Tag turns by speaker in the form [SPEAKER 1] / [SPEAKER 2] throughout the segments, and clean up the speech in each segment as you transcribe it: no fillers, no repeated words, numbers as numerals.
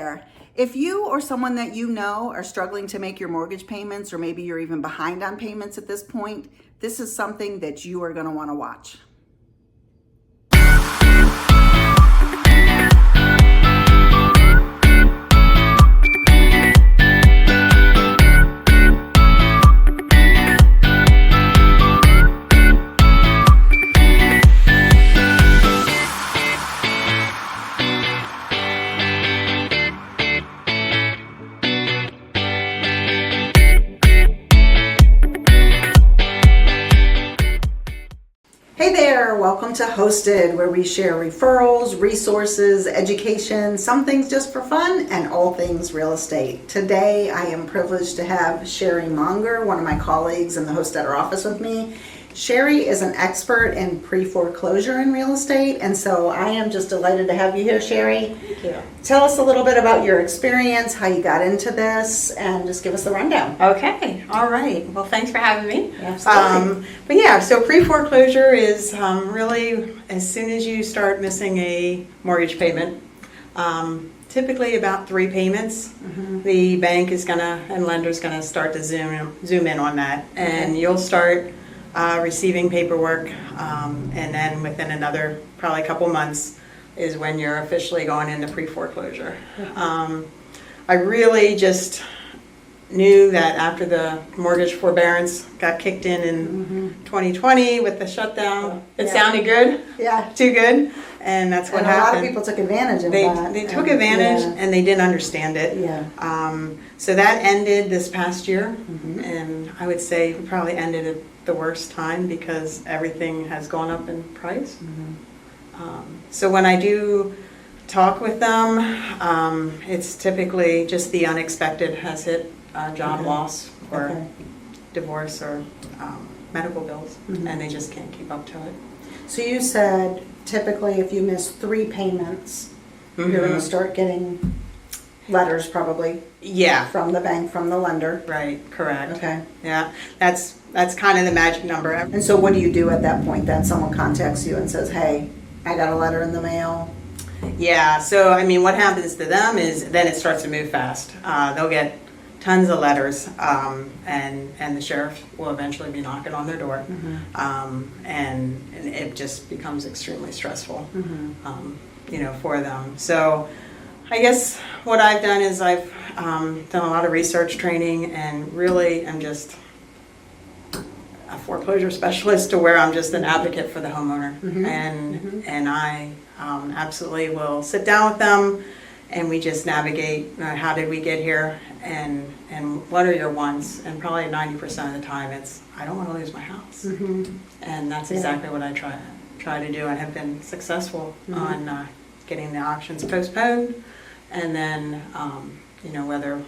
[SPEAKER 1] there. If you or someone that you know are struggling to make your mortgage payments, or maybe you're even behind on payments at this point, this is something that you are going to want to watch. Hey there, welcome to Hosted, where we share referrals, resources, education, some things just for fun, and all things real estate. Today, I am privileged to have Sheri Monger, one of my colleagues in the Hostedder office with me. Sheri is an expert in pre-foreclosure in real estate, and so I am just delighted to have you here, Sheri.
[SPEAKER 2] Thank you.
[SPEAKER 1] Tell us a little bit about your experience, how you got into this, and just give us the rundown.
[SPEAKER 2] Okay, all right. Well, thanks for having me.
[SPEAKER 1] Absolutely.
[SPEAKER 2] But yeah, so pre-foreclosure is really as soon as you start missing a mortgage payment, typically about 3 payments, the bank is and lender's gonna start to zoom in on that, and you'll start receiving paperwork, and then within another probably couple months is when you're officially going into pre-foreclosure. I really just knew that after the mortgage forbearance got kicked in 2020 with the shutdown, it sounded good, too good, and that's what happened.
[SPEAKER 1] A lot of people took advantage of that.
[SPEAKER 2] They took advantage, and they didn't understand it.
[SPEAKER 1] Yeah.
[SPEAKER 2] So that ended this past year, and I would say it probably ended at the worst time because everything has gone up in price. So when I do talk with them, it's typically just the unexpected has hit, job loss or divorce or medical bills, and they just can't keep up to it.
[SPEAKER 1] So you said typically if you miss 3 payments, you're going to start getting letters probably from the bank, from the lender.
[SPEAKER 2] Right, correct.
[SPEAKER 1] Okay.
[SPEAKER 2] Yeah, that's kind of the magic number.
[SPEAKER 1] And so what do you do at that point then? Someone contacts you and says, hey, I got a letter in the mail.
[SPEAKER 2] Yeah, so I mean what happens to them is then it starts to move fast. They'll get tons of letters, and the sheriff will eventually be knocking on their door, and it just becomes extremely stressful, for them. So I guess what I've done is I've done a lot of research training, and really am just a foreclosure specialist to where I'm just an advocate for the homeowner, and I absolutely will sit down with them, and we just navigate how did we get here, and what are your wants, and probably 90% of the time it's I don't want to lose my house, and that's exactly what I try to do, and have been successful on getting the auctions postponed, and then whether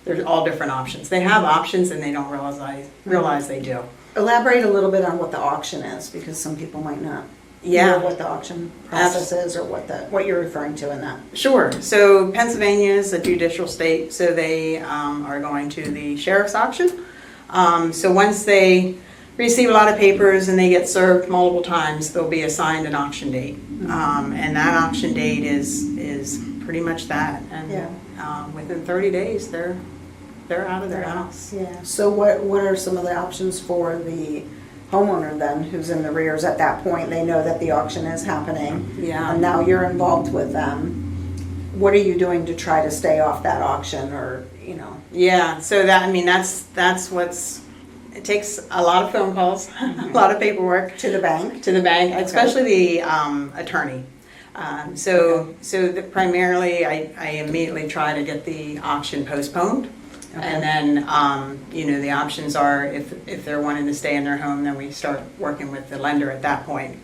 [SPEAKER 2] there's all different options. They have options and they don't realize they do.
[SPEAKER 1] Elaborate a little bit on what the auction is, because some people might not know what the auction process is, or what you're referring to in that.
[SPEAKER 2] Sure. So Pennsylvania is a judicial state, so they are going to the sheriff's auction. So once they receive a lot of papers and they get served multiple times, they'll be assigned an auction date, and that auction date is pretty much that. And within 30 days, they're out of their house.
[SPEAKER 1] Yeah. So what are some of the options for the homeowner then, who's in the rears at that point? They know that the auction is happening, and now you're involved with them. What are you doing to try to stay off that auction, or
[SPEAKER 2] Yeah. So that's what's. It takes a lot of phone calls, a lot of paperwork
[SPEAKER 1] to the bank,
[SPEAKER 2] especially the attorney. Primarily, I immediately try to get the auction postponed, and then the options are if they're wanting to stay in their home, then we start working with the lender at that point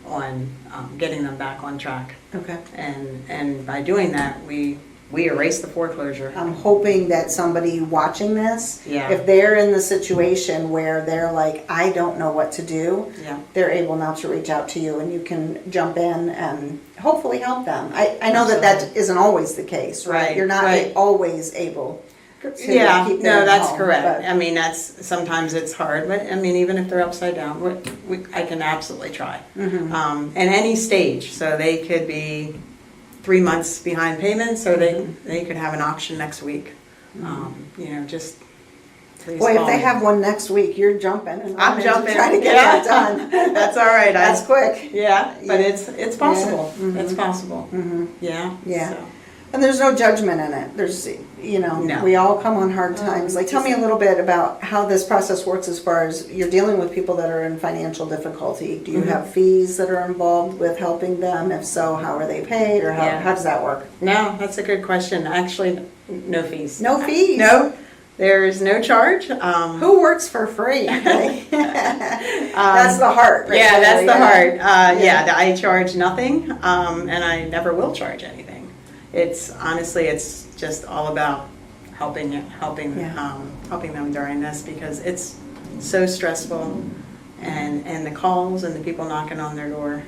[SPEAKER 2] on getting them back on track.
[SPEAKER 1] Okay.
[SPEAKER 2] And by doing that, we erase the foreclosure.
[SPEAKER 1] I'm hoping that somebody watching this, if they're in the situation where they're like, I don't know what to do, they're able now to reach out to you, and you can jump in and hopefully help them. I know that isn't always the case, right? You're not always able to keep them
[SPEAKER 2] that's
[SPEAKER 1] home,
[SPEAKER 2] correct. I mean, sometimes it's hard, but I mean, even if they're upside down, I can absolutely try. And any stage, so they could be 3 months behind payments, or they could have an auction next week. Just please
[SPEAKER 1] Boy, if
[SPEAKER 2] call
[SPEAKER 1] they
[SPEAKER 2] me.
[SPEAKER 1] have one next week, you're jumping. And
[SPEAKER 2] I'm
[SPEAKER 1] running
[SPEAKER 2] jumping.
[SPEAKER 1] to try to get
[SPEAKER 2] Yeah.
[SPEAKER 1] that done.
[SPEAKER 2] That's all right.
[SPEAKER 1] That's quick.
[SPEAKER 2] Yeah, but
[SPEAKER 1] Yeah.
[SPEAKER 2] it's possible.
[SPEAKER 1] Yeah.
[SPEAKER 2] It's possible. Yeah.
[SPEAKER 1] Yeah.
[SPEAKER 2] So.
[SPEAKER 1] And there's no judgment in it. There's,
[SPEAKER 2] No.
[SPEAKER 1] we all come on hard times. Like, tell me a little bit about how this process works as far as you're dealing with people that are in financial difficulty. Do you have fees that are involved with helping them? If so, how are they paid, or how does that work?
[SPEAKER 2] No, that's a good question. Actually, no fees.
[SPEAKER 1] No fees?
[SPEAKER 2] No, there is no charge.
[SPEAKER 1] Who works for free? Like, that's the heart. Right
[SPEAKER 2] Yeah,
[SPEAKER 1] there,
[SPEAKER 2] that's the heart.
[SPEAKER 1] Yeah.
[SPEAKER 2] I charge nothing, and I never will charge anything. It's honestly, it's just all about helping them during this, because it's so stressful, and the calls and the people knocking on their door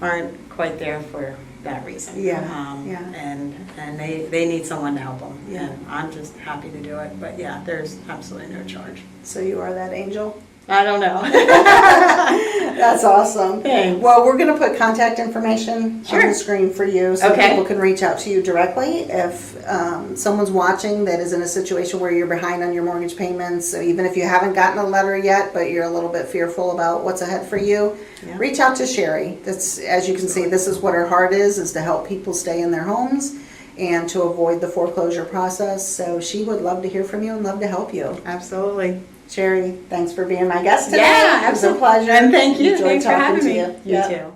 [SPEAKER 2] aren't quite there for that reason. And they need someone to help them, and I'm just happy to do it. But yeah, there's absolutely no charge.
[SPEAKER 1] So you are that angel?
[SPEAKER 2] I don't know.
[SPEAKER 1] That's awesome.
[SPEAKER 2] Thanks.
[SPEAKER 1] Well, we're going to put contact information on
[SPEAKER 2] Sure.
[SPEAKER 1] the screen for you, so
[SPEAKER 2] Okay.
[SPEAKER 1] people can reach out to you directly. If someone's watching that is in a situation where you're behind on your mortgage payments, so even if you haven't gotten a letter yet, but you're a little bit fearful about what's ahead for you, reach out to Sheri. That's, as you can see, this is what her heart is to help people stay in their homes and to avoid the foreclosure process. So she would love to hear from you and love to help you.
[SPEAKER 2] Absolutely.
[SPEAKER 1] Sheri, thanks for being my guest today.
[SPEAKER 2] Yeah,
[SPEAKER 1] It was a
[SPEAKER 2] absolutely.
[SPEAKER 1] pleasure.
[SPEAKER 2] And thank you.
[SPEAKER 1] Enjoyed
[SPEAKER 2] Thanks for
[SPEAKER 1] talking
[SPEAKER 2] having
[SPEAKER 1] to
[SPEAKER 2] me.
[SPEAKER 1] you.
[SPEAKER 2] You
[SPEAKER 1] Yeah.
[SPEAKER 2] too.